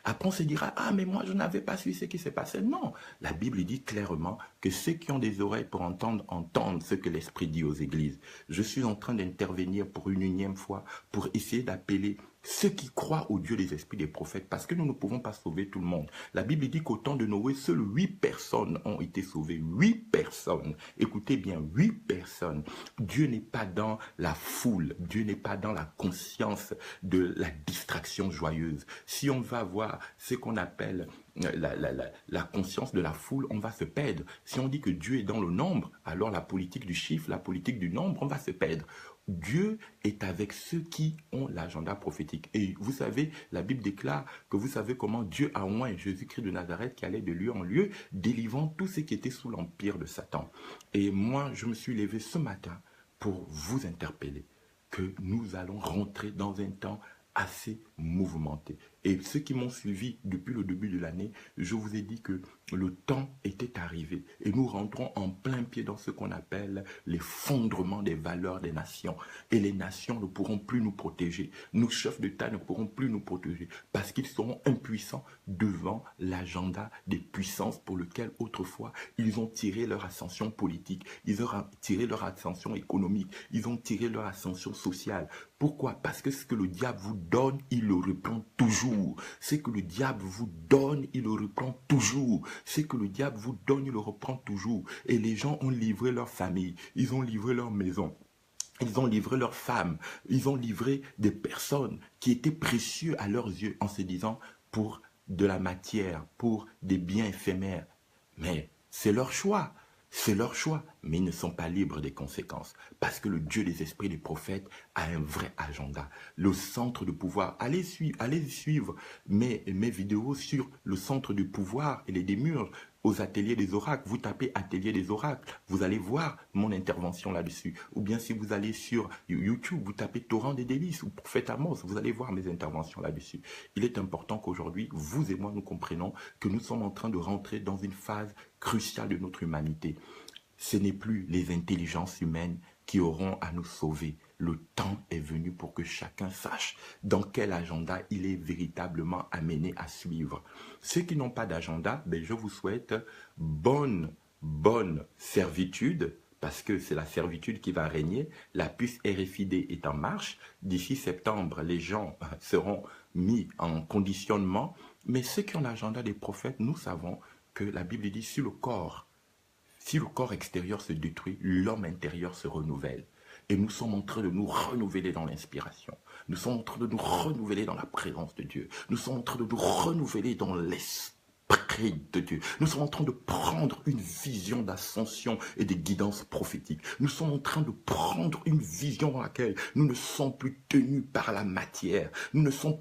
après on se dira, ah mais moi je n'avais pas su ce qui s'est passé. Non, la Bible dit clairement que ceux qui ont des oreilles pour entendre, entendent ce que l'Esprit dit aux églises. Je suis en train d'intervenir pour une unième fois, pour essayer d'appeler ceux qui croient au Dieu des esprits des prophètes, parce que nous ne pouvons pas sauver tout le monde. La Bible dit qu'au temps de Noé, seules 8 personnes ont été sauvées. 8 personnes. Écoutez bien, 8 personnes. Dieu n'est pas dans la foule. Dieu n'est pas dans la conscience de la distraction joyeuse. Si on va voir ce qu'on appelle la conscience de la foule, on va se perdre. Si on dit que Dieu est dans le nombre, alors la politique du chiffre, la politique du nombre, on va se perdre. Dieu est avec ceux qui ont l'agenda prophétique. Et vous savez, la Bible déclare que vous savez comment Dieu a oint Jésus-Christ de Nazareth qui allait de lieu en lieu, délivrant tout ce qui était sous l'empire de Satan. Et moi, je me suis levé ce matin pour vous interpeller que nous allons rentrer dans un temps assez mouvementé. Et ceux qui m'ont suivi depuis le début de l'année, je vous ai dit que le temps était arrivé. Et nous rentrons en plein pied dans ce qu'on appelle l'effondrement des valeurs des nations. Et les nations ne pourront plus nous protéger. Nos chefs d'État ne pourront plus nous protéger parce qu'ils seront impuissants devant l'agenda des puissances pour lequel autrefois ils ont tiré leur ascension politique, ils ont tiré leur ascension économique, ils ont tiré leur ascension sociale. Pourquoi? Parce que ce que le diable vous donne, il le reprend toujours. Ce que le diable vous donne, il le reprend toujours. Ce que le diable vous donne, il le reprend toujours. Et les gens ont livré leur famille, ils ont livré leur maison. Ils ont livré leurs femmes, ils ont livré des personnes qui étaient précieux à leurs yeux en se disant pour de la matière, pour des biens éphémères. Mais c'est leur choix. C'est leur choix, mais ils ne sont pas libres des conséquences. Parce que le Dieu des esprits des prophètes a un vrai agenda. Le centre de pouvoir, allez suivre mes vidéos sur le centre du pouvoir et les démiurges. aux ateliers des oracles. Vous tapez atelier des oracles, vous allez voir mon intervention là-dessus. Ou bien si vous allez sur YouTube, vous tapez Torrent des délices ou Prophète Amos, vous allez voir mes interventions là-dessus. Il est important qu'aujourd'hui, vous et moi, nous comprenions que nous sommes en train de rentrer dans une phase cruciale de notre humanité. Ce n'est plus les intelligences humaines qui auront à nous sauver. Le temps est venu pour que chacun sache dans quel agenda il est véritablement amené à suivre. Ceux qui n'ont pas d'agenda, je vous souhaite bonne servitude, parce que c'est la servitude qui va régner. La puce RFID est en marche. D'ici septembre, les gens seront mis en conditionnement. Mais ceux qui ont l'agenda des prophètes, nous savons que la Bible dit si le corps extérieur se détruit, l'homme intérieur se renouvelle. Et nous sommes en train de nous renouveler dans l'inspiration. Nous sommes en train de nous renouveler dans la présence de Dieu. Nous sommes en train de nous renouveler dans l'esprit de Dieu. Nous sommes en train de prendre une vision d'ascension et de guidance prophétique. Nous sommes en train de prendre une vision dans laquelle nous ne sommes plus tenus par la matière. Nous ne sommes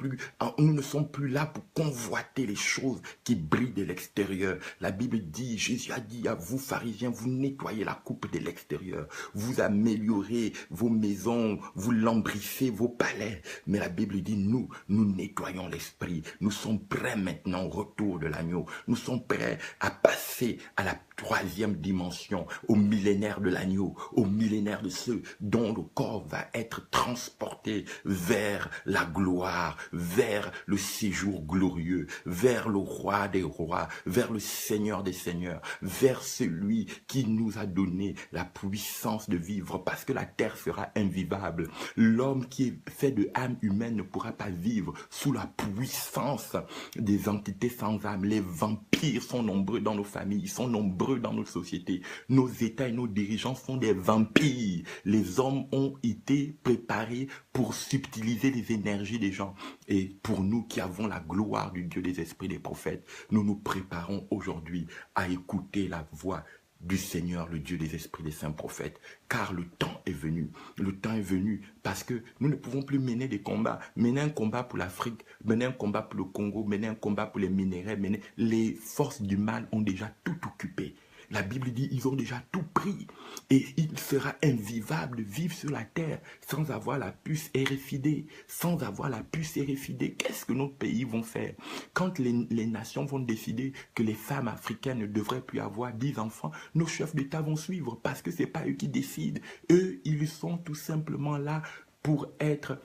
plus là pour convoiter les choses qui brillent de l'extérieur. La Bible dit, Jésus a dit à vous pharisiens, vous nettoyez la coupe de l'extérieur. Vous améliorez vos maisons, vous lambrissez vos palais. Mais la Bible dit, nous nettoyons l'esprit. Nous sommes prêts maintenant au retour de l'agneau. Nous sommes prêts à passer à la troisième dimension, au millénaire de l'agneau, au millénaire de ceux dont le corps va être transporté vers la gloire, vers le séjour glorieux, vers le roi des rois, vers le Seigneur des seigneurs, vers celui qui nous a donné la puissance de vivre, parce que la terre sera invivable. L'homme qui est fait de âme humaine ne pourra pas vivre sous la puissance des entités sans âme. Les vampires sont nombreux dans nos familles, ils sont nombreux dans nos sociétés. Nos États et nos dirigeants sont des vampires. Les hommes ont été préparés pour subtiliser les énergies des gens. Et pour nous qui avons la gloire du Dieu des esprits des prophètes, nous nous préparons aujourd'hui à écouter la voix du Seigneur, le Dieu des esprits des saints prophètes, car le temps est venu. Le temps est venu parce que nous ne pouvons plus mener des combats. Mener un combat pour l'Afrique, mener un combat pour le Congo, mener un combat pour les minéraux. Les forces du mal ont déjà tout occupé. La Bible dit ils ont déjà tout pris et il sera invivable de vivre sur la terre sans avoir la puce RFID. Sans avoir la puce RFID, qu'est-ce que nos pays vont faire? Quand les nations vont décider que les femmes africaines ne devraient plus avoir 10 enfants, nos chefs d'État vont suivre parce que ce n'est pas eux qui décident. Eux, ils sont tout simplement là pour être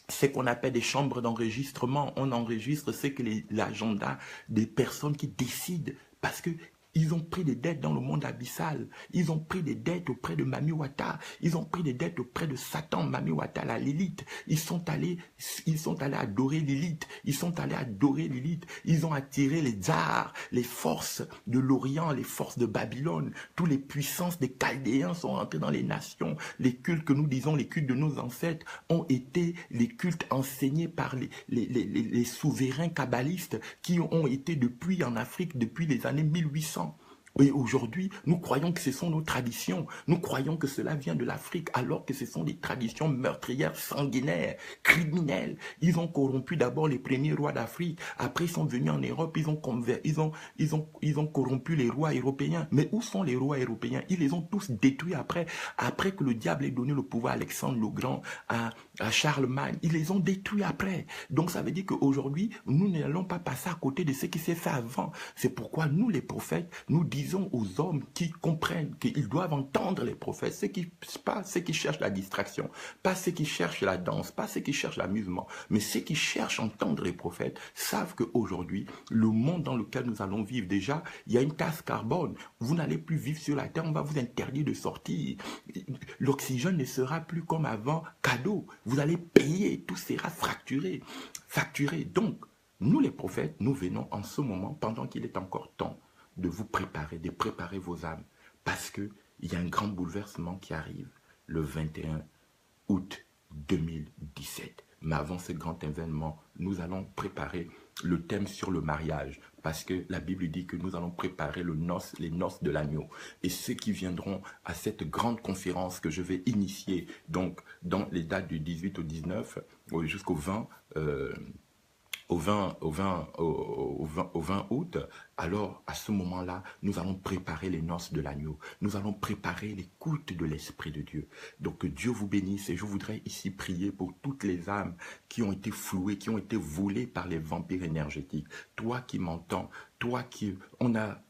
ce qu'on appelle des chambres d'enregistrement. On enregistre ce que l'agenda des personnes qui décident parce que ils ont pris des dettes dans le monde abyssal. Ils ont pris des dettes auprès de Mami Wata. Ils ont pris des dettes auprès de Satan, Mami Wata, la Lilith. Ils sont allés adorer Lilith. Ils sont allés adorer Lilith. Ils ont attiré les tsars, les forces de l'Orient, les forces de Babylone. Toutes les puissances des Chaldéens sont rentrées dans les nations. Les cultes que nous disons, les cultes de nos ancêtres, ont été les cultes enseignés par les souverains kabbalistes qui ont été depuis en Afrique, depuis les années 1800. Et aujourd'hui, nous croyons que ce sont nos traditions. Nous croyons que cela vient de l'Afrique, alors que ce sont des traditions meurtrières, sanguinaires, criminelles. Ils ont corrompu d'abord les premiers rois d'Afrique. Après, ils sont venus en Europe, ils ont corrompu les rois européens. Mais où sont les rois européens? Ils les ont tous détruits après que le diable ait donné le pouvoir à Alexandre le Grand, à Charlemagne. Ils les ont détruits après. Donc ça veut dire qu'aujourd'hui, nous n'allons pas passer à côté de ce qui s'est fait avant. C'est pourquoi nous, les prophètes, nous disons aux hommes qui comprennent qu'ils doivent entendre les prophètes, pas ceux qui cherchent la distraction, pas ceux qui cherchent la danse, pas ceux qui cherchent l'amusement, mais ceux qui cherchent à entendre les prophètes savent qu'aujourd'hui, le monde dans lequel nous allons vivre, déjà, il y a une taxe carbone. Vous n'allez plus vivre sur la terre, on va vous interdire de sortir. L'oxygène ne sera plus comme avant, cadeau. Vous allez payer, tout sera fracturé. Donc, nous les prophètes, nous venons en ce moment, pendant qu'il est encore temps, de vous préparer, de préparer vos âmes. Parce qu'il y a un grand bouleversement qui arrive le 21 août 2017. Mais avant ce grand événement, nous allons préparer le thème sur le mariage. Parce que la Bible dit que nous allons préparer les noces de l'agneau. Et ceux qui viendront à cette grande conférence que je vais initier, donc dans les dates du 18 au 19 jusqu'au 20 au 20 août, alors à ce moment-là, nous allons préparer les noces de l'agneau. Nous allons préparer l'écoute de l'Esprit de Dieu. Donc que Dieu vous bénisse et je voudrais ici prier pour toutes les âmes qui ont été flouées, qui ont été volées par les vampires énergétiques. Toi qui m'entends, toi qui... On a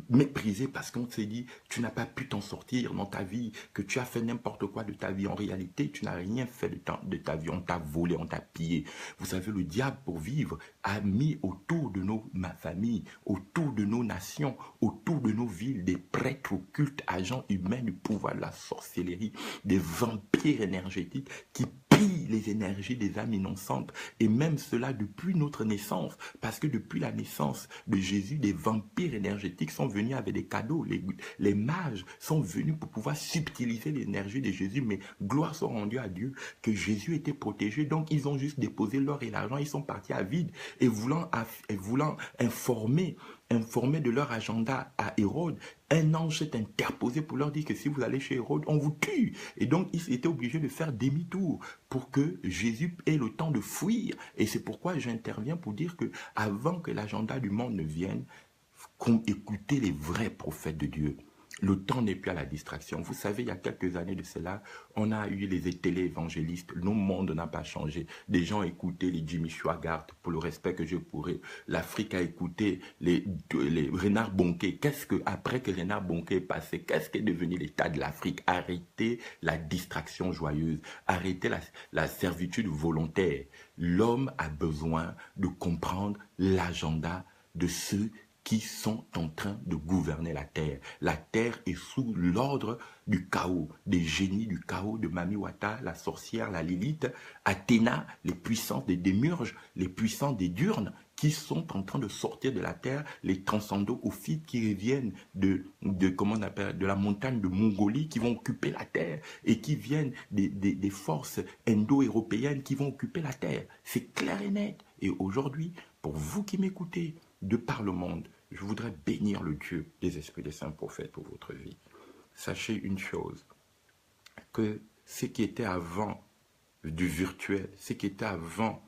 méprisé parce qu'on s'est dit tu n'as pas pu t'en sortir dans ta vie, que tu as fait n'importe quoi de ta vie. En réalité, tu n'as rien fait de ta vie. On t'a volé, on t'a pillé. Vous savez, le diable, pour vivre, a mis autour de ma famille, autour de nos nations, autour de nos villes, des prêtres occultes, agents humains du pouvoir de la sorcellerie, des vampires énergétiques qui pillent les énergies des âmes innocentes, et même cela depuis notre naissance, parce que depuis la naissance de Jésus, des vampires énergétiques sont venus avec des cadeaux. Les mages sont venus pour pouvoir subtiliser l'énergie de Jésus, mais gloire soit rendue à Dieu que Jésus était protégé. Donc ils ont juste déposé l'or et l'argent, ils sont partis à vide, et voulant informer de leur agenda à Hérode, un ange s'est interposé pour leur dire que si vous allez chez Hérode, on vous tue. Et donc, ils étaient obligés de faire demi-tour pour que Jésus ait le temps de fuir. Et c'est pourquoi j'interviens pour dire que avant que l'agenda du monde ne vienne, écoutez les vrais prophètes de Dieu. Le temps n'est plus à la distraction. Vous savez, il y a quelques années de cela, on a eu les téléévangélistes. Nos mondes n'a pas changé. Des gens écoutaient les Jimmy Swaggart, pour le respect que je pourrais. L'Afrique a écouté les Renard Bonquet. Après que Renard Bonquet est passé, qu'est-ce qu'est devenu l'état de l'Afrique? Arrêtez la distraction joyeuse. Arrêtez la servitude volontaire. L'homme a besoin de comprendre l'agenda de ceux qui sont en train de gouverner la terre. La terre est sous l'ordre du chaos, des génies du chaos, de Mami Wata, la sorcière, la Lilith, Athéna, les puissances des démurges, les puissances des diurnes, qui sont en train de sortir de la terre, les transcendophytes qui viennent de la montagne de Mongolie, qui vont occuper la terre, et qui viennent des forces indo-européennes qui vont occuper la terre. C'est clair et net. Et aujourd'hui, pour vous qui m'écoutez, de par le monde, je voudrais bénir le Dieu des esprits des saints prophètes pour votre vie. Sachez une chose, que ce qui était avant du virtuel, ce qui était avant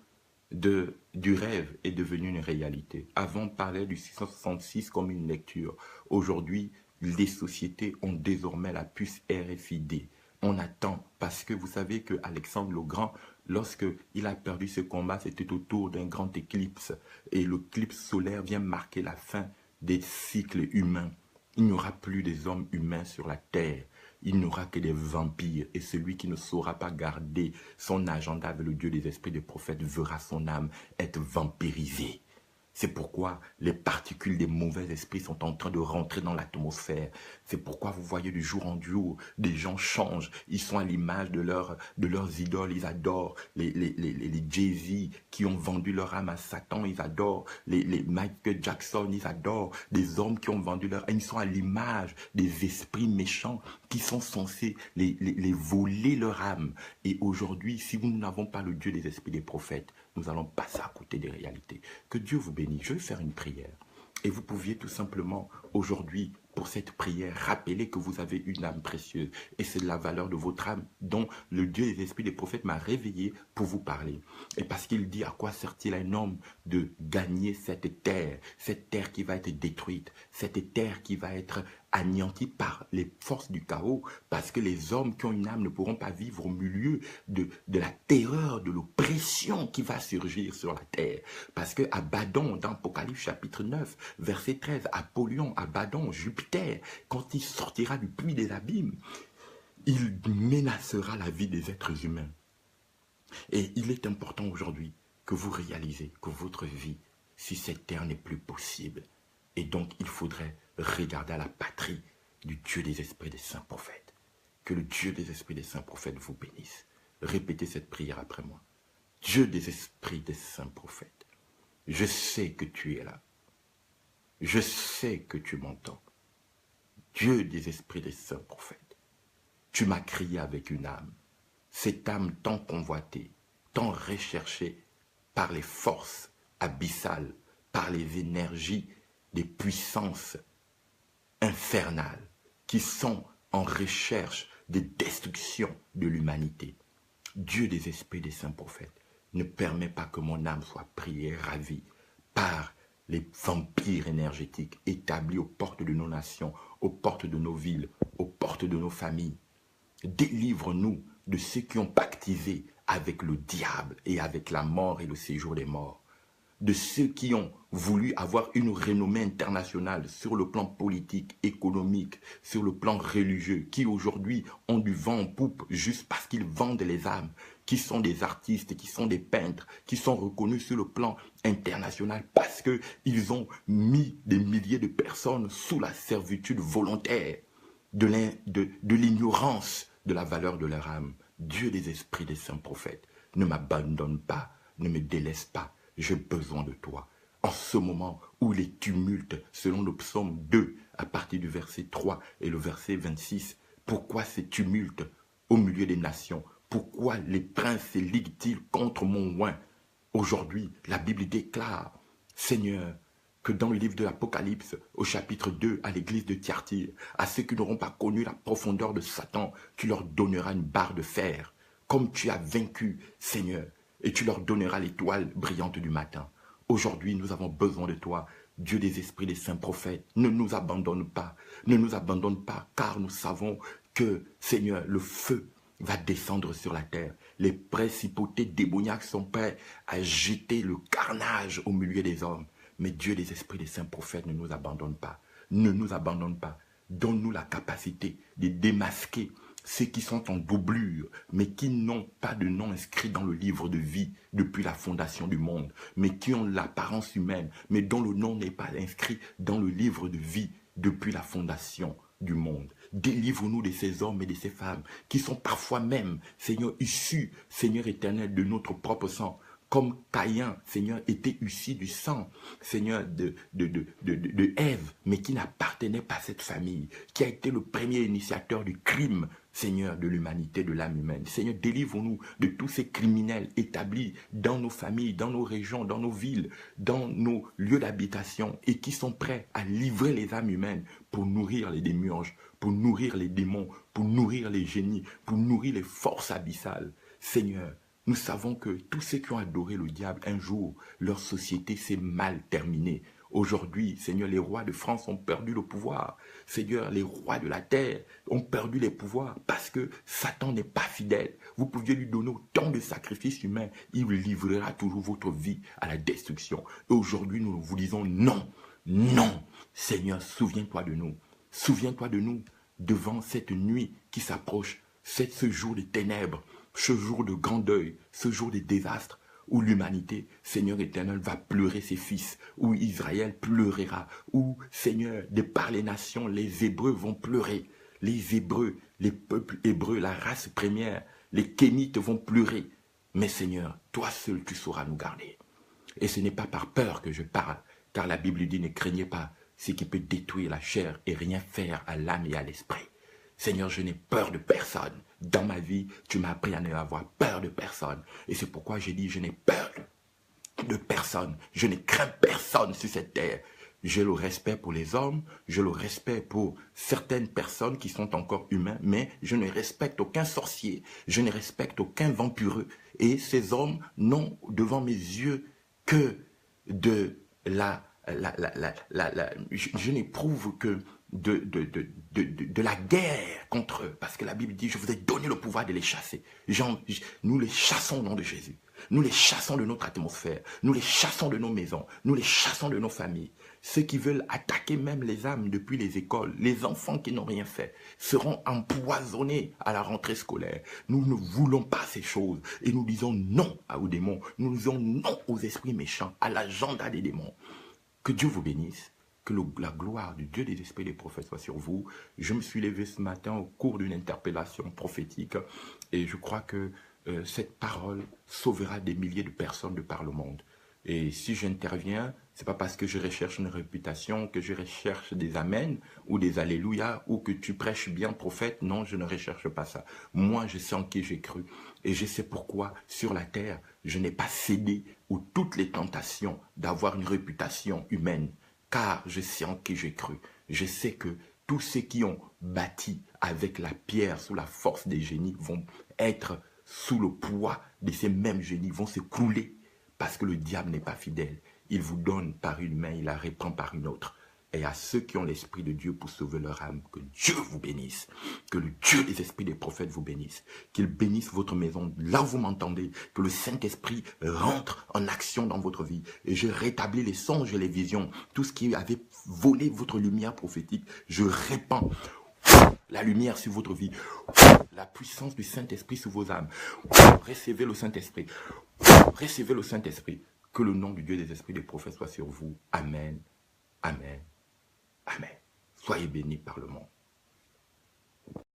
du rêve est devenu une réalité. Avant, on parlait du 666 comme une lecture. Aujourd'hui, les sociétés ont désormais la puce RFID. On attend, parce que vous savez que Alexandre le Grand, lorsqu'il a perdu ce combat, c'était autour d'un grand éclipse. Et l'éclipse solaire vient marquer la fin des cycles humains. Il n'y aura plus des hommes humains sur la terre. Il n'y aura que des vampires. Et celui qui ne saura pas garder son agenda avec le Dieu des esprits des prophètes verra son âme être vampirisée. C'est pourquoi les particules des mauvais esprits sont en train de rentrer dans l'atmosphère. C'est pourquoi vous voyez du jour en jour, des gens changent. Ils sont à l'image de leurs idoles. Ils adorent les Jay-Z qui ont vendu leur âme à Satan. Ils adorent les Michael Jackson. Ils adorent des hommes qui ont vendu leur âme. Ils sont à l'image des esprits méchants qui sont censés les voler leur âme. Et aujourd'hui, si nous n'avons pas le Dieu des esprits des prophètes, nous allons passer à côté des réalités. Que Dieu vous bénisse. Je vais faire une prière. Et vous pouviez tout simplement, aujourd'hui, pour cette prière, rappeler que vous avez une âme précieuse. Et c'est la valeur de votre âme dont le Dieu des esprits des prophètes m'a réveillé pour vous parler. Et parce qu'il dit à quoi sert-il à un homme de gagner cette terre qui va être détruite, cette terre qui va être anéantie par les forces du chaos, parce que les hommes qui ont une âme ne pourront pas vivre au milieu de la terreur, de l'oppression qui va surgir sur la terre. Parce que Abaddon, dans Apocalypse chapitre 9, verset 13, Apollyon, Abaddon, Jupiter, quand il sortira du puits des abîmes, il menacera la vie des êtres humains. Et il est important aujourd'hui que vous réalisez que votre vie sur cette terre n'est plus possible. Et donc, il faudrait regarder à la patrie du Dieu des esprits des saints prophètes. Que le Dieu des esprits des saints prophètes vous bénisse. Répétez cette prière après moi. Dieu des esprits des saints prophètes, je sais que tu es là. Je sais que tu m'entends. Dieu des esprits des saints prophètes, tu m'as crié avec une âme. Cette âme tant convoitée, tant recherchée par les forces abyssales, par les énergies des puissances infernales qui sont en recherche de destruction de l'humanité. Dieu des esprits des saints prophètes, Ne permets pas que mon âme soit prise et ravie par les vampires énergétiques établis aux portes de nos nations, aux portes de nos villes, aux portes de nos familles. Délivre-nous de ceux qui ont pactisé avec le diable et avec la mort et le séjour des morts. De ceux qui ont voulu avoir une renommée internationale sur le plan politique, économique, sur le plan religieux, qui aujourd'hui ont du vent en poupe juste parce qu'ils vendent les âmes, qui sont des artistes, qui sont des peintres, qui sont reconnus sur le plan international parce qu'ils ont mis des milliers de personnes sous la servitude volontaire de l'ignorance de la valeur de leur âme. Dieu des esprits des saints prophètes, ne m'abandonne pas, ne me délaisse pas. J'ai besoin de toi. En ce moment où les tumultes, selon le psaume 2, à partir du verset 3 et le verset 26, pourquoi ces tumultes au milieu des nations? Pourquoi les princes se liguent-ils contre mon oint? Aujourd'hui, la Bible déclare, Seigneur, que dans le livre de l'Apocalypse, au chapitre 2, à l'église de Thyatire, à ceux qui n'auront pas connu la profondeur de Satan, tu leur donneras une barre de fer, comme tu as vaincu, Seigneur, et tu leur donneras l'étoile brillante du matin. Aujourd'hui, nous avons besoin de toi, Dieu des esprits des saints prophètes. Ne nous abandonne pas, car nous savons que, Seigneur, le feu va descendre sur la terre. Les principautés démoniaques sont prêts à jeter le carnage au milieu des hommes. Mais Dieu des esprits des saints prophètes ne nous abandonne pas. Ne nous abandonne pas. Donne-nous la capacité de démasquer ceux qui sont en doublure, mais qui n'ont pas de nom inscrit dans le livre de vie depuis la fondation du monde, mais qui ont l'apparence humaine, mais dont le nom n'est pas inscrit dans le livre de vie depuis la fondation du monde. Délivre-nous de ces hommes et de ces femmes qui sont parfois même, Seigneur, issus, Seigneur éternel, de notre propre sang. Comme Caïn, Seigneur, était issu du sang, Seigneur, de Ève, mais qui n'appartenait pas à cette famille, qui a été le premier initiateur du crime, Seigneur, de l'humanité, de l'âme humaine. Seigneur, délivre-nous de tous ces criminels établis dans nos familles, dans nos régions, dans nos villes, dans nos lieux d'habitation, et qui sont prêts à livrer les âmes humaines pour nourrir les démiurges, pour nourrir les démons, pour nourrir les génies, pour nourrir les forces abyssales. Seigneur, nous savons que tous ceux qui ont adoré le diable, un jour, leur société s'est mal terminée. Aujourd'hui, Seigneur, les rois de France ont perdu le pouvoir. Seigneur, les rois de la terre ont perdu les pouvoirs parce que Satan n'est pas fidèle. Vous pouviez lui donner autant de sacrifices humains, il livrera toujours votre vie à la destruction. Et aujourd'hui, nous vous disons non, non. Seigneur, souviens-toi de nous. Souviens-toi de nous devant cette nuit qui s'approche, ce jour de ténèbres, ce jour de grand deuil, ce jour de désastre, où l'humanité, Seigneur éternel, va pleurer ses fils, où Israël pleurera, où, Seigneur, de par les nations, les Hébreux vont pleurer. Les Hébreux, les peuples hébreux, la race première, les Kémites vont pleurer. Mais Seigneur, toi seul, tu sauras nous garder. Et ce n'est pas par peur que je parle, car la Bible dit, ne craignez pas ce qui peut détruire la chair et rien faire à l'âme et à l'esprit. Seigneur, je n'ai peur de personne. Dans ma vie, tu m'as appris à ne avoir peur de personne. Et c'est pourquoi j'ai dit, je n'ai peur de personne. Je ne crains personne sur cette terre. J'ai le respect pour les hommes, j'ai le respect pour certaines personnes qui sont encore humains, mais je ne respecte aucun sorcier, je ne respecte aucun vampireux. Et ces hommes n'ont devant mes yeux que de je n'éprouve que de la guerre contre eux, parce que la Bible dit, je vous ai donné le pouvoir de les chasser. Nous les chassons au nom de Jésus. Nous les chassons de notre atmosphère, nous les chassons de nos maisons, nous les chassons de nos familles. Ceux qui veulent attaquer même les âmes depuis les écoles, les enfants qui n'ont rien fait, seront empoisonnés à la rentrée scolaire. Nous ne voulons pas ces choses et nous disons non aux démons, nous disons non aux esprits méchants, à l'agenda des démons. Que Dieu vous bénisse, que la gloire du Dieu des esprits des prophètes soit sur vous. Je me suis levé ce matin au cours d'une interpellation prophétique et je crois que cette parole sauvera des milliers de personnes de par le monde. Et si j'interviens, ce n'est pas parce que je recherche une réputation, que je recherche des amens ou des alléluia, ou que tu prêches bien, prophète. Non, je ne recherche pas ça. Moi, je sais en qui j'ai cru. Et je sais pourquoi, sur la terre, je n'ai pas cédé aux toutes les tentations d'avoir une réputation humaine. Car je sais en qui j'ai cru. Je sais que tous ceux qui ont bâti avec la pierre sous la force des génies vont être sous le poids de ces mêmes génies, vont s'écrouler parce que le diable n'est pas fidèle. Il vous donne par une main, il la reprend par une autre. Et à ceux qui ont l'Esprit de Dieu pour sauver leur âme, que Dieu vous bénisse. Que le Dieu des esprits des prophètes vous bénisse. Qu'il bénisse votre maison, là où vous m'entendez. Que le Saint-Esprit rentre en action dans votre vie. Et je rétablis les songes et les visions. Tout ce qui avait volé votre lumière prophétique, je répands la lumière sur votre vie. La puissance du Saint-Esprit sur vos âmes. Recevez le Saint-Esprit. Recevez le Saint-Esprit. Que le nom du Dieu des esprits des prophètes soit sur vous. Amen. Amen. Amen. Soyez bénis par le monde.